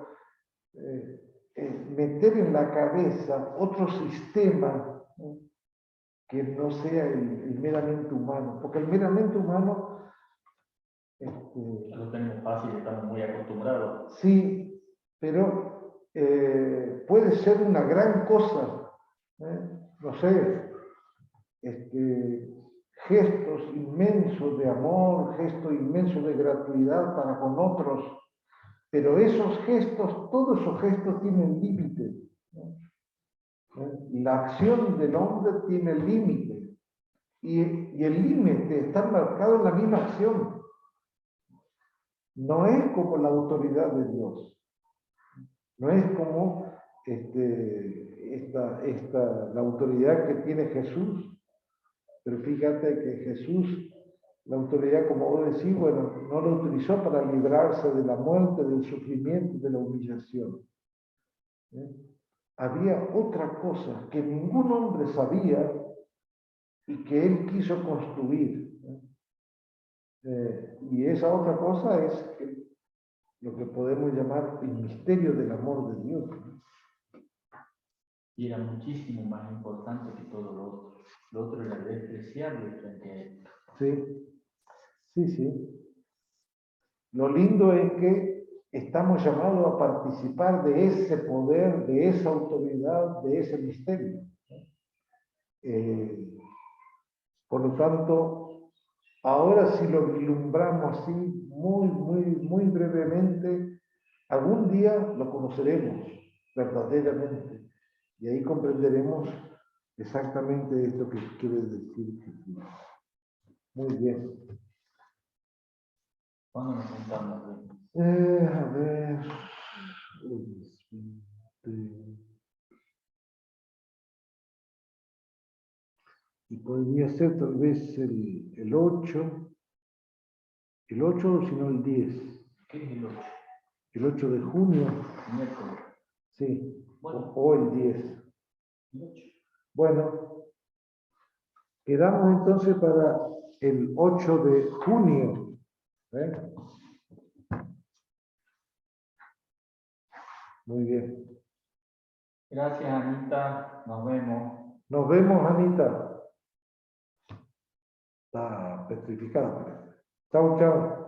meter en la cabeza otro sistema, ¿no?, que no sea el meramente humano, porque el meramente humano Lo tenemos fácil, estamos muy acostumbrados. sí, pero puede ser una gran cosa, no sé, gestos inmensos de amor, gestos inmensos de gratuidad para con otros, pero esos gestos, todos esos gestos tienen límites. La acción del hombre tiene límite y el límite está marcado en la misma acción. No es como la autoridad de Dios. No es como la autoridad que tiene Jesús. Pero fíjate que Jesús, la autoridad, como vos decís, bueno, no lo utilizó para librarse de la muerte, del sufrimiento, de la humillación. Había otra cosa que ningún hombre sabía y que él quiso construir. Y esa otra cosa es lo que podemos llamar el misterio del amor de Dios. Y era muchísimo más importante que todo lo otro. Lo otro era despreciable frente a él. Sí, sí, sí. Lo lindo es que estamos llamados a participar de ese poder, de esa autoridad, de ese misterio. Por lo tanto, ahora si lo vislumbramos así, muy brevemente, algún día lo conoceremos verdaderamente y ahí comprenderemos exactamente esto que quiere decir Jesús. Muy bien. ¿Cuándo nos juntamos? A ver. Y podría ser tal vez el 8, o si no el 10. ¿Qué es el 8? El 8 de junio, Miércoles. sí, Bueno. o el 10. El 8. Bueno, quedamos entonces para el 8 de junio. ¿Eh? Muy bien. Gracias, Anita. Nos vemos. Nos vemos, Anita. Está petrificada. Chao, chao.